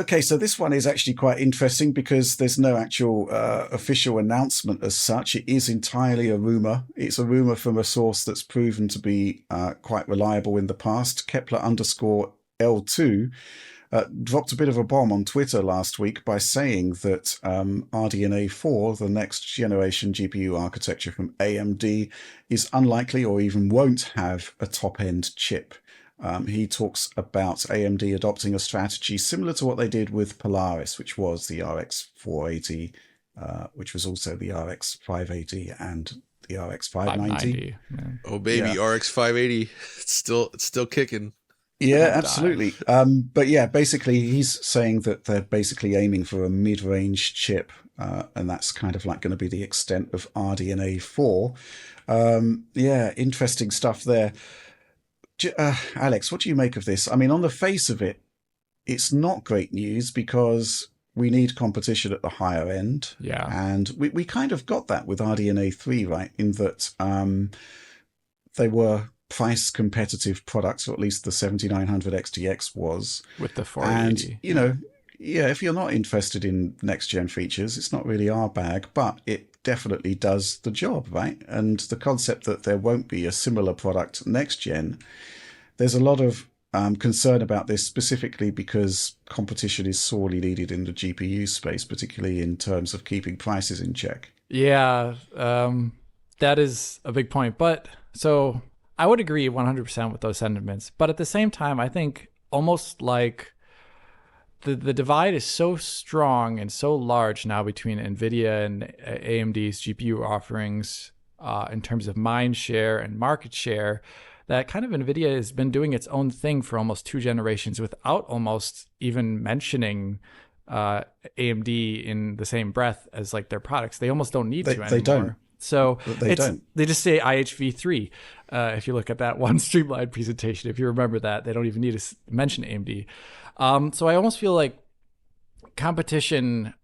Okay, so this one is actually quite interesting because there's no actual official announcement as such. It is entirely a rumor. It's a rumor from a source that's proven to be quite reliable in the past. Kepler underscore L2 dropped a bit of a bomb on Twitter last week by saying that RDNA 4, the next generation GPU architecture from AMD, is unlikely or even won't have a top-end chip. He talks about AMD adopting a strategy similar to what they did with Polaris, which was the RX 480, which was also the RX 580 and the RX 590. 590. Yeah. Oh baby, Yeah. RX 580, it's still kicking. Yeah, Don't absolutely. But yeah, basically, he's saying that they're basically aiming for a mid-range chip, and that's kind of like going to be the extent of RDNA 4. Yeah, interesting stuff there. Alex, what do you make of this? I mean, on the face of it, it's not great news because we need competition at the higher end. Yeah. And we kind of got that with RDNA 3, right? In that they were price competitive products, or at least the 7900 XTX was. With the 480. And, you know, yeah, if you're not interested in next gen features, it's not really our bag, but it definitely does the job, right? And the concept that there won't be a similar product next gen, there's a lot of concern about this, specifically because competition is sorely needed in the GPU space, particularly in terms of keeping prices in check. Yeah, that is a big point. But so I would agree 100% with those sentiments. But at the same time, I think almost like the divide is so strong and so large now between NVIDIA and AMD's GPU offerings in terms of mind share and market share that kind of NVIDIA has been doing its own thing for almost 2 generations without almost even mentioning AMD in the same breath as like their products. They almost don't need to anymore. They don't. So They don't. They just say IHV3. If you look at that one streamlined presentation, if you remember that, they don't even need to mention AMD. So I almost feel like competition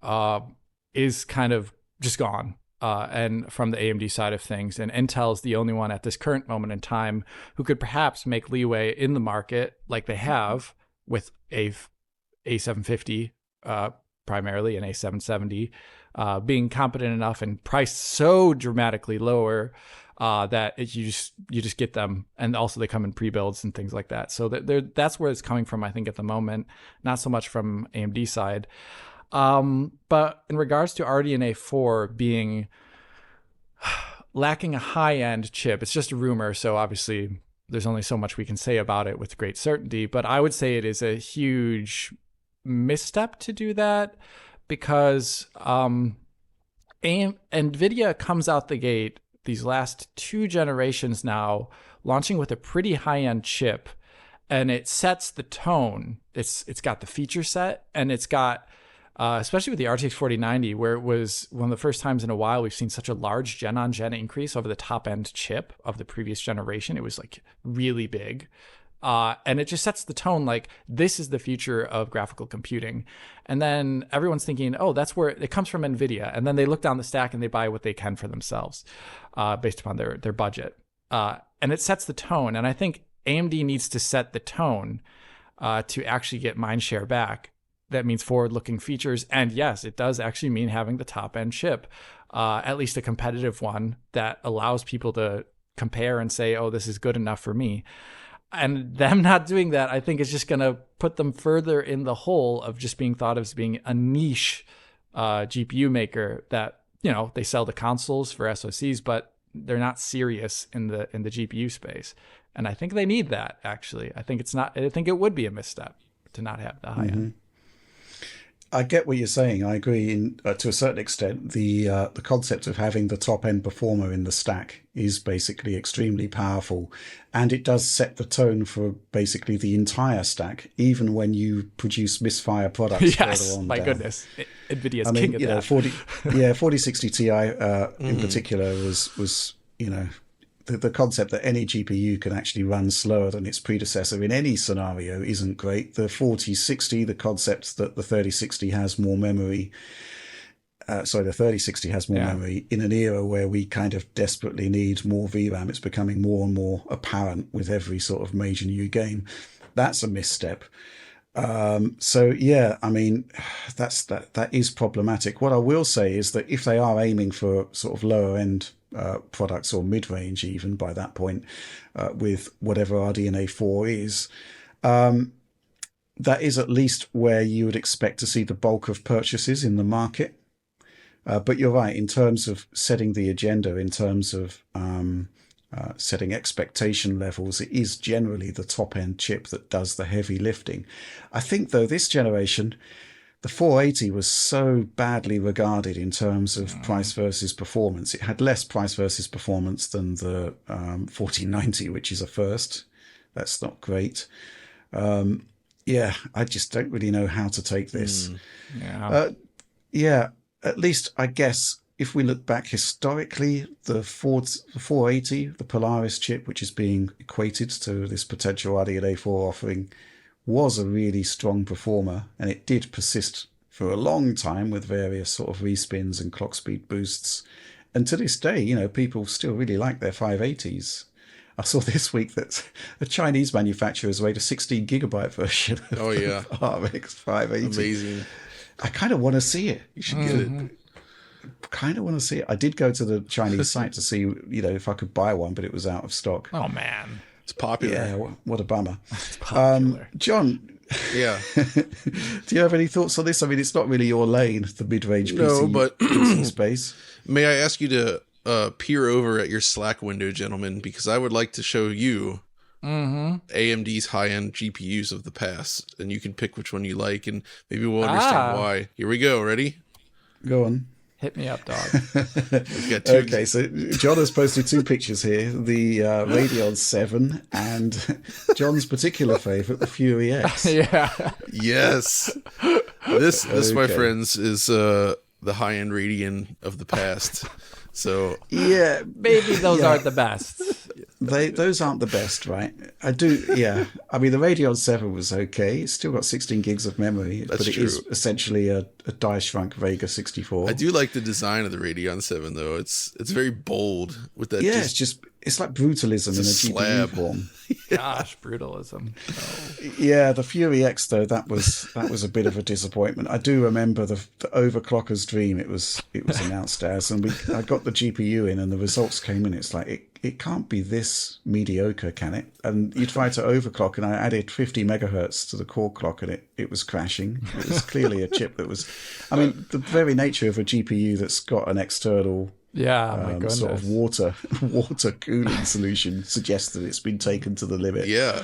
is kind of just gone. And from the AMD side of things, and Intel's the only one at this current moment in time who could perhaps make leeway in the market like they have with a A750 primarily and A770 being competent enough and priced so dramatically lower that you just get them, and also they come in pre-builds and things like that. So that's where it's coming from, I think, at the moment, not so much from AMD side. But in regards to RDNA 4 being lacking a high-end chip, it's just a rumor, so obviously there's only so much we can say about it with great certainty, but I would say it is a huge misstep to do that because NVIDIA comes out the gate these last 2 generations now launching with a pretty high-end chip, and it sets the tone. It's got the feature set, and it's got especially with the RTX 4090, where it was one of the first times in a while we've seen such a large gen-on-gen increase over the top-end chip of the previous generation. It was like really big. And it just sets the tone like this is the future of graphical computing. And then everyone's thinking, oh, that's where it comes from NVIDIA. And then they look down the stack and they buy what they can for themselves based upon their budget. And it sets the tone. And I think AMD needs to set the tone to actually get mindshare back. That means forward-looking features. And yes, it does actually mean having the top-end chip, at least a competitive one that allows people to compare and say, oh, this is good enough for me. And them not doing that, I think, is just going to put them further in the hole of just being thought of as being a niche GPU maker that, you know, they sell the consoles for SoCs, but they're not serious in the GPU space. And I think they need that, actually. I think it would be a misstep to not have the high end. I get what you're saying. I agree to a certain extent. The concept of having the top end performer in the stack is basically extremely powerful, and it does set the tone for basically the entire stack, even when you produce misfire products Yes, further on my down. goodness, NVIDIA's king of that. 4060 Ti in particular was the concept that any GPU can actually run slower than its predecessor in any scenario isn't great. The 4060, the concept that the 3060 has more memory, the 3060 has more memory in an era where we kind of desperately need more VRAM. It's becoming more and more apparent with every sort of major new game. That's a misstep. So yeah, I mean, that is problematic. What I will say is that if they are aiming for sort of lower end products or mid range, even by that point, with whatever RDNA 4 is, that is at least where you would expect to see the bulk of purchases in the market. But you're right, in terms of setting the agenda, in terms of setting expectation levels, it is generally the top end chip that does the heavy lifting. I think, though, this generation, the 480 was so badly regarded in terms of price versus performance. It had less price versus performance than the 1490, which is a first. That's not great. Yeah, I just don't really know how to take this. Yeah. Yeah, at least I guess if we look back historically, the 480, the Polaris chip, which is being equated to this potential RDNA 4 offering, was a really strong performer, and it did persist for a long time with various sort of respins and clock speed boosts. And to this day, people still really like their 580s. I saw this week that a Chinese manufacturer has made a 16 gigabyte version of Oh yeah, RX 580. amazing. I kind of want to see it. You should get it. Kind of want to see it. I did go to the Chinese site to see, if I could buy one, but it was out of stock. Oh man, It's popular. Yeah, what a bummer. it's popular. John, Yeah. do you have any thoughts on this? I mean, it's not really your lane, the mid-range No, PC but space. may I ask you to peer over at your Slack window, gentlemen, because I would like to show you AMD's high-end GPUs of the past, and you can pick which one you like, and maybe we'll understand why. Here we go. Ready? Go on. Hit me up, dog. We've got two. Okay, so John has posted two pictures here, the Radeon 7 and John's particular favorite, the Fury X. Yeah. Yes. This, my Okay. friends, is the high-end Radeon of the past. So Yeah, Maybe those aren't the best. those aren't the best, right? I do, yeah. I mean, the Radeon 7 was okay. It's still got 16 gigs of memory, but it is true. essentially a die-shrunk Vega 64. I do like the design of the Radeon 7, though. It's very bold with that. Yeah, it's like brutalism in a It's a GPU slab. form. Gosh, brutalism. Oh. Yeah, the Fury X though, that was a bit of a disappointment. I do remember the overclocker's dream. It was announced as, and I got the GPU in, and the results came in. It's like it can't be this mediocre, can it? And you try to overclock, and I added 50 megahertz to the core clock, and it was crashing. It was clearly a chip that was. I mean, the very nature of a GPU that's got an external Yeah, my goodness. sort of water cooling solution suggests that it's been taken to the limit. Yeah.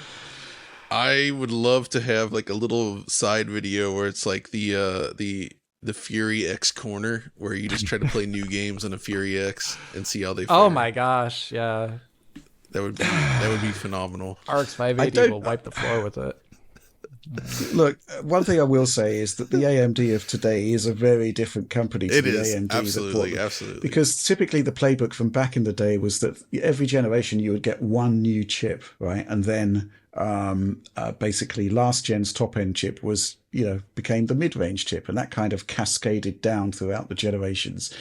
I would love to have like a little side video where it's like the Fury X corner where you just try to play new games on a Fury X and see how they fare. Oh my gosh, yeah. That would be phenomenal. RX 580 will wipe the floor with it. Look, one thing I will say is that the AMD of today is a very different company to It the is AMD that absolutely, bought them. absolutely. Because typically the playbook from back in the day was that every generation you would get one new chip, right? And then basically last gen's top end chip was, became the mid range chip, and that kind of cascaded down throughout the generations.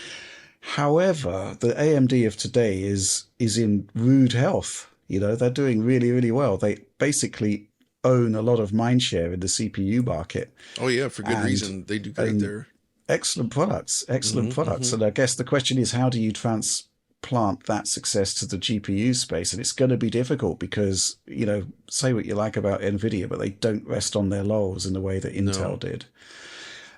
However, the AMD of today is in rude health. They're doing really, really well. They basically own a lot of mind share in the CPU market. Oh yeah, for good reason. They do great there. Excellent products. And I guess the question is, how do you transplant that success to the GPU space? And it's going to be difficult because, say what you like about NVIDIA, but they don't rest on their laurels in the way that Intel did.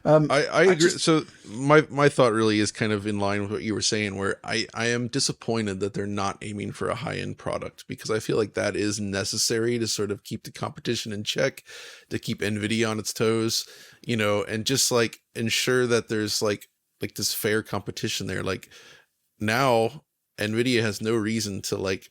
I agree. So my thought really is kind of in line with what you were saying, where I am disappointed that they're not aiming for a high-end product, because I feel like that is necessary to sort of keep the competition in check, to keep NVIDIA on its toes, and just like ensure that there's like this fair competition there. Like now NVIDIA has no reason to like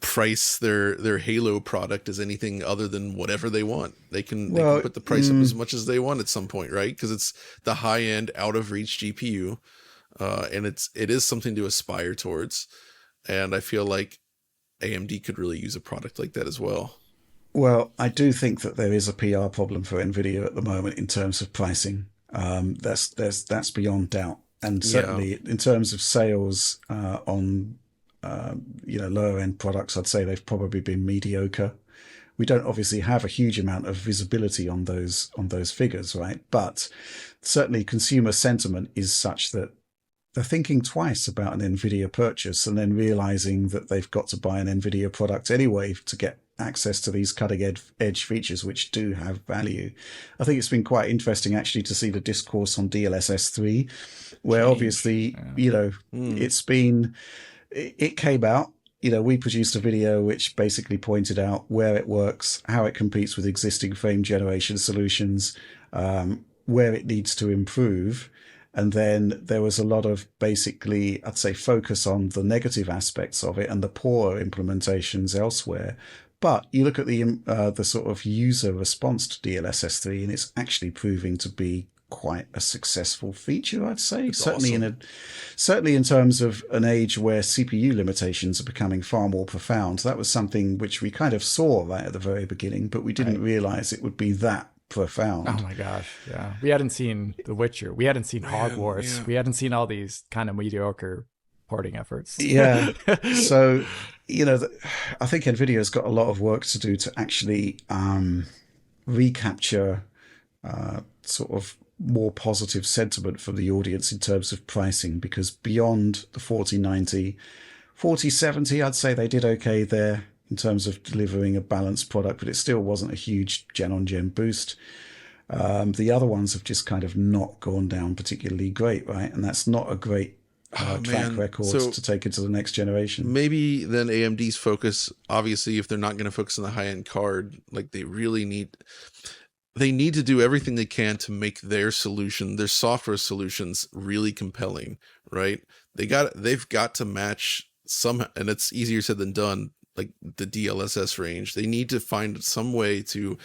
price their Halo product as anything other than whatever they want. They can put the price up as much as they want at some point, right? Because it's the high end, out of reach GPU, and it is something to aspire towards. And I feel like AMD could really use a product like that as well. Well, I do think that there is a PR problem for NVIDIA at the moment in terms of pricing. That's beyond doubt, and certainly in terms of sales on lower end products, I'd say they've probably been mediocre We don't obviously have a huge amount of visibility on those figures, right? But certainly consumer sentiment is such that they're thinking twice about an NVIDIA purchase and then realizing that they've got to buy an NVIDIA product anyway to get access to these cutting edge features, which do have value. I think it's been quite interesting actually to see the discourse on DLSS 3, where obviously, it came out, we produced a video which basically pointed out where it works, how it competes with existing frame generation solutions, where it needs to improve. And then there was a lot of basically, I'd say, focus on the negative aspects of it and the poor implementations elsewhere. But you look at the sort of user response to DLSS 3, and it's actually proving to be quite a successful feature, I'd say. That's certainly awesome. Certainly in terms of an age where CPU limitations are becoming far more profound. That was something which we kind of saw right at the very beginning, but we didn't realize it would be that profound. Oh my gosh, yeah. We hadn't seen The Witcher. We hadn't seen Hogwarts. Yeah. We hadn't seen all these kind of mediocre porting efforts. Yeah. So, I think NVIDIA's got a lot of work to do to actually recapture sort of more positive sentiment from the audience in terms of pricing, because beyond the 4090, 4070, I'd say they did okay there in terms of delivering a balanced product, but it still wasn't a huge gen-on-gen boost. The other ones have just kind of not gone down particularly great, right? And that's not a great track record to take into the next generation. Maybe then AMD's Focus, obviously, if they're not going to focus on the high-end card, like they need to do everything they can to make their solution, their software solutions, really compelling, right? They've got to match some, and it's easier said than done, like the DLSS range. They need to find some way to,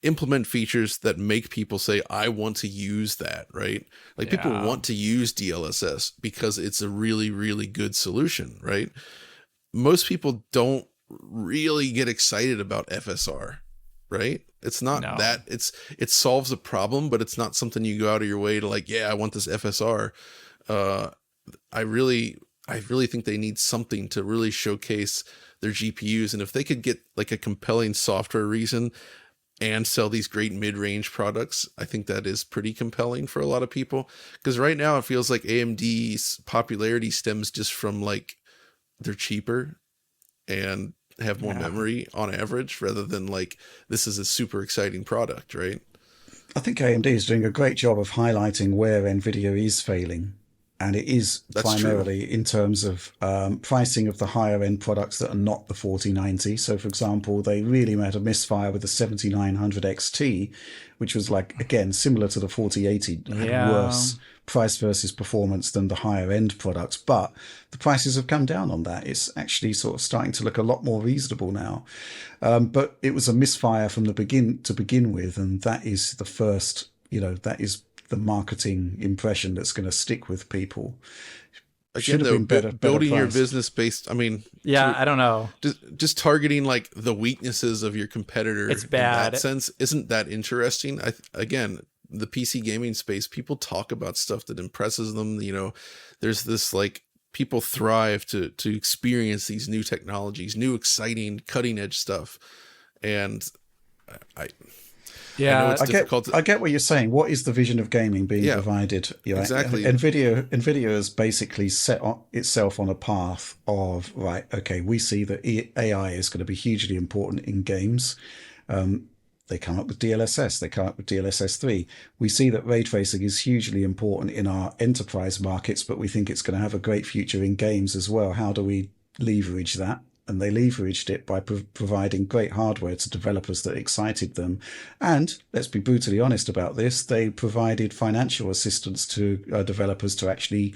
implement features that make people say, I want to use that, right? Like people want to use DLSS because it's a really, really good solution, right? Most people don't really get excited about FSR, right? It's not that it solves a problem, but it's not something you go out of your way to like, I want this FSR. I really think they need something to really showcase their GPUs. And if they could get like a compelling software reason and sell these great mid-range products, I think that is pretty compelling for a lot of people. Because right now it feels like AMD's popularity stems just from like they're cheaper and have more memory on average, rather than like this is a super exciting product, right? I think AMD is doing a great job of highlighting where NVIDIA is failing. And it is primarily in terms of pricing of the higher end products that are not the 4090. So, for example, they really made a misfire with the 7900 XT, which was like, again, similar to the 4080, had worse price versus performance than the higher end products. But the prices have come down on that. It's actually sort of starting to look a lot more reasonable now. But it was a misfire from the begin with. And that is the first, that is the marketing impression that's going to stick with people. Again, though, building your business based, I mean, I don't know. Just targeting like the weaknesses of your competitor. It's bad. In that sense, isn't that interesting? Again, the PC gaming space, people talk about stuff that impresses them. There's this like people thrive to experience these new technologies, new exciting cutting edge stuff, and I know it's difficult. I get what you're saying. What is the vision of gaming being provided? Exactly. NVIDIA has basically set itself on a path of, we see that AI is going to be hugely important in games. They come up with DLSS. They come up with DLSS 3. We see that ray tracing is hugely important in our enterprise markets, but we think it's going to have a great future in games as well. How do we leverage that? And they leveraged it by providing great hardware to developers that excited them. And let's be brutally honest about this, they provided financial assistance to developers to actually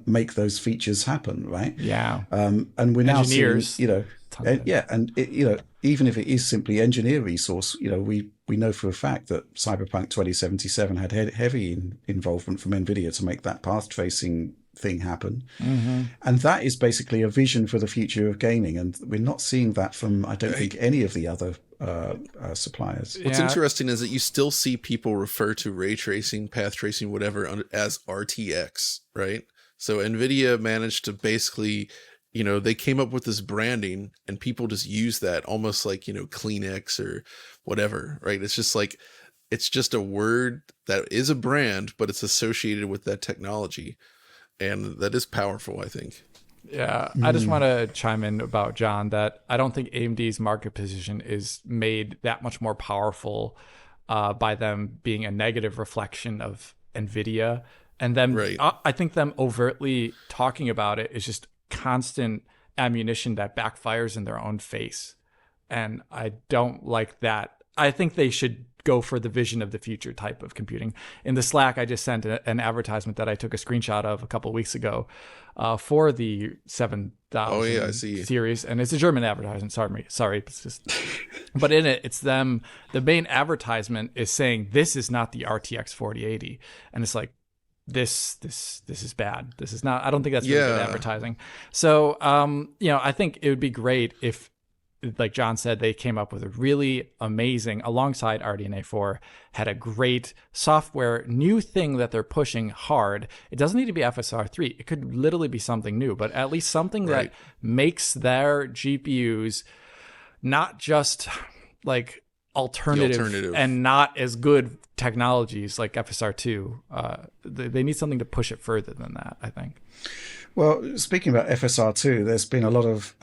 make those features happen, right? Yeah. And we're now engineers, seeing, even if it is simply engineer resource, we know for a fact that Cyberpunk 2077 had heavy involvement from NVIDIA to make that path tracing thing happen. Mm-hmm. And that is basically a vision for the future of gaming, and we're not seeing that from I don't think any of the other suppliers. What's interesting is that you still see people refer to ray tracing, path tracing, whatever as RTX, right? So NVIDIA managed to basically they came up with this branding and people just use that almost like, Kleenex or whatever, right? It's just like, it's just a word that is a brand, but it's associated with that technology. And that is powerful, I think. Yeah, I just want to chime in about John that I don't think AMD's market position is made that much more powerful by them being a negative reflection of NVIDIA. And then Right. I think them overtly talking about it is just constant ammunition that backfires in their own face. And I don't like that. I think they should go for the vision of the future type of computing. In the Slack, I just sent an advertisement that I took a screenshot of a couple of weeks ago for the 7000 series. And it's a German advertisement. Sorry. It's just, but in it, it's them. The main advertisement is saying, this is not the RTX 4080. And it's like, this is bad. This is not, I don't think that's really good advertising. So, I think it would be great if, like John said, they came up with a really amazing, alongside RDNA 4, had a great software new thing that they're pushing hard. It doesn't need to be FSR 3. It could literally be something new, but at least something that makes their GPUs not just like alternative and not as good technologies like FSR 2. They need something to push it further than that, I think. Well, speaking about FSR2, there's been a lot of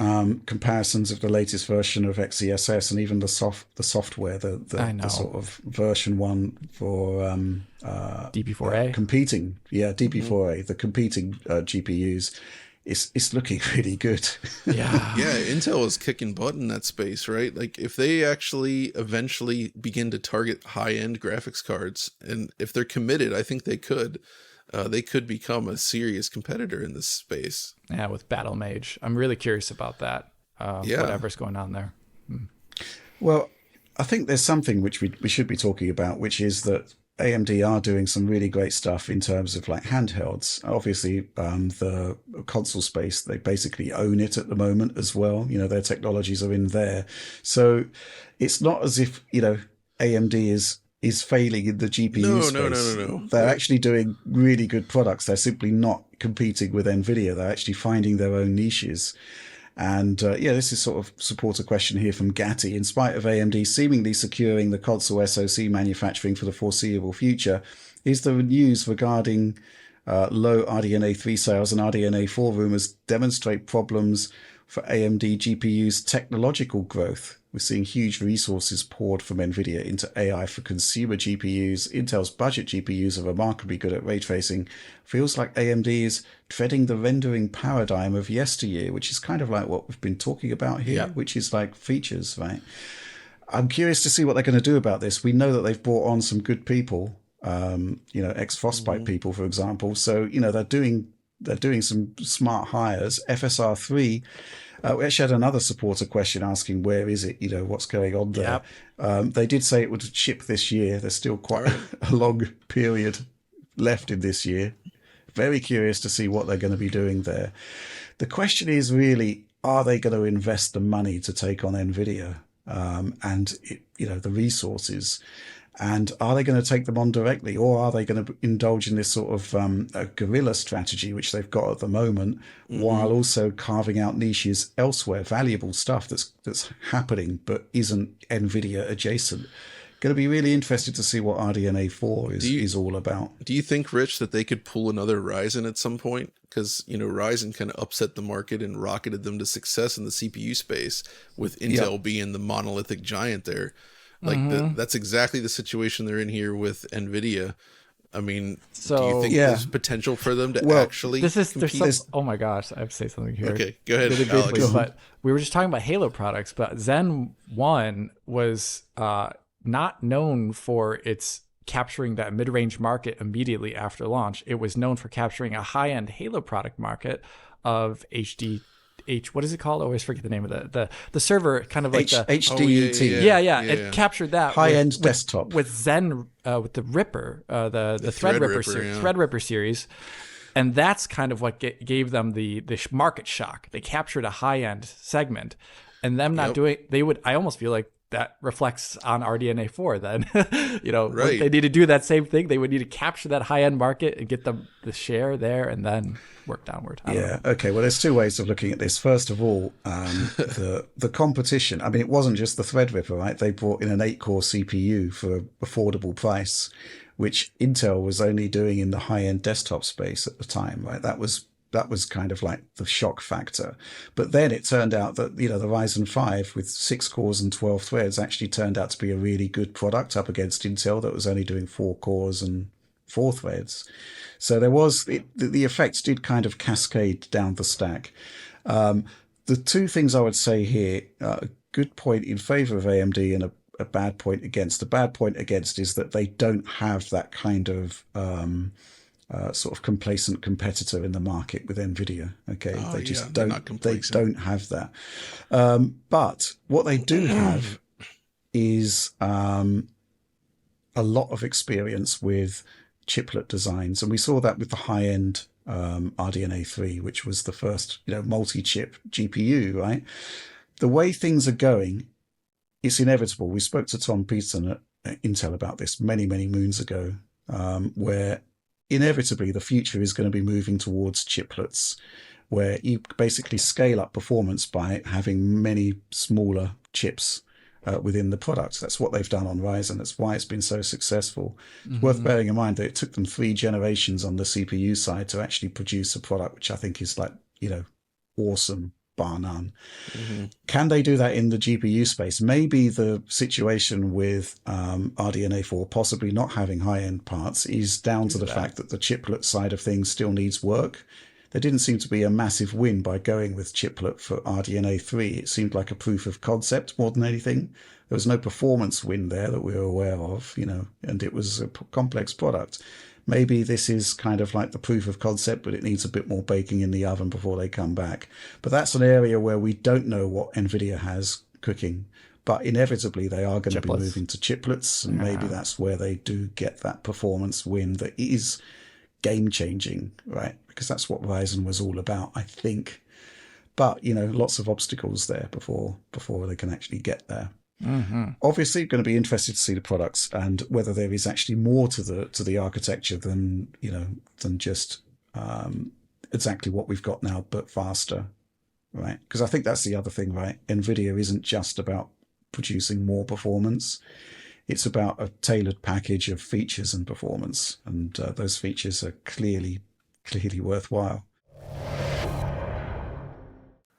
comparisons of the latest version of XeSS and even the software, the sort of version 1 for DP4A. Competing, DP4A, the competing GPUs. It's looking really good. Yeah. Yeah, Intel is kicking butt in that space, right? Like if they actually eventually begin to target high-end graphics cards, and if they're committed, I think they could become a serious competitor in this space. Yeah, with Battle Mage. I'm really curious about that. Whatever's going on there. Well, I think there's something which we should be talking about, which is that AMD are doing some really great stuff in terms of like handhelds. Obviously, the console space, they basically own it at the moment as well. Their technologies are in there. So it's not as if, AMD is failing in the GPU space. No. They're actually doing really good products. They're simply not competing with NVIDIA. They're actually finding their own niches. And this is sort of support a question here from Gatti. In spite of AMD seemingly securing the console SoC manufacturing for the foreseeable future, is the news regarding low RDNA 3 sales and RDNA 4 rumors demonstrate problems for AMD GPUs technological growth? We're seeing huge resources poured from NVIDIA into AI for consumer GPUs. Intel's budget GPUs are remarkably good at ray tracing. Feels like AMD is treading the rendering paradigm of yesteryear, which is kind of like what we've been talking about here, which is like features, right? I'm curious to see what they're going to do about this. We know that they've brought on some good people, ex-Frostbite people, for example. So, they're doing some smart hires. FSR 3, we actually had another supporter question asking, where is it? What's going on there? Yep. They did say it would ship this year. There's still quite a long period left in this year. Very curious to see what they're going to be doing there. The question is really, are they going to invest the money to take on NVIDIA and the resources? And are they going to take them on directly, or are they going to indulge in this sort of a guerrilla strategy, which they've got at the moment, while also carving out niches elsewhere, valuable stuff that's happening but isn't NVIDIA adjacent? Going to be really interested to see what RDNA 4 is all about. Do you think, Rich, that they could pull another Ryzen at some point? Because, Ryzen kind of upset the market and rocketed them to success in the CPU space, with Intel being the monolithic giant there. Like that's exactly the situation they're in here with NVIDIA. I mean, do you think there's potential for them to actually compete? Oh my gosh, I have to say something here. Okay, go ahead, really Alex. Briefly, but we were just talking about Halo products, but Zen 1 was not known for its capturing that mid-range market immediately after launch. It was known for capturing a high-end Halo product market of what is it called? I always forget the name of the server, kind of like the HDET. It captured that high-end desktop with Zen, with the Ripper, the Threadripper series, and that's kind of what gave them the market shock. They captured a high-end segment, and them not doing. I almost feel like that reflects on RDNA 4 then. Right. They need to do that same thing. They would need to capture that high-end market and get the share there and then work downward. I don't know. Okay. Well, there's two ways of looking at this. First of all, the competition. I mean, it wasn't just the Threadripper, right? They brought in an 8-core CPU for an affordable price, which Intel was only doing in the high-end desktop space at the time, right? That was kind of like the shock factor. But then it turned out that, the Ryzen 5 with 6 cores and 12 threads actually turned out to be a really good product up against Intel that was only doing 4 cores and 4 threads. So there was, the effects did kind of cascade down the stack. The two things I would say here, a good point in favor of AMD and a bad point against. The bad point against is that they don't have that kind of sort of complacent competitor in the market with NVIDIA. Okay, they just don't. They don't have that. But what they do have is a lot of experience with chiplet designs, and we saw that with the high-end RDNA 3, which was the first multi-chip GPU. Right, the way things are going, it's inevitable. We spoke to Tom Peterson at Intel about this many moons ago, where inevitably the future is going to be moving towards chiplets, where you basically scale up performance by having many smaller chips within the product. That's what they've done on Ryzen. That's why it's been so successful. It's worth bearing in mind that it took them 3 generations on the CPU side to actually produce a product which I think is awesome, bar none. Can they do that in the GPU space? Maybe the situation with RDNA 4 possibly not having high-end parts is down to the fact that the chiplet side of things still needs work. There didn't seem to be a massive win by going with chiplet for RDNA 3. It seemed like a proof of concept more than anything. There was no performance win there that we were aware of, and it was a complex product. Maybe this is kind of like the proof of concept, but it needs a bit more baking in the oven before they come back. But that's an area where we don't know what NVIDIA has cooking. But inevitably, they are going to be moving to chiplets, and maybe that's where they do get that performance win that is game-changing, right? Because that's what Ryzen was all about, I think. But, lots of obstacles there before they can actually get there. Obviously, going to be interested to see the products and whether there is actually more to the architecture than just exactly what we've got now, but faster, right? Because I think that's the other thing, right? NVIDIA isn't just about producing more performance. It's about a tailored package of features and performance, and those features are clearly worthwhile.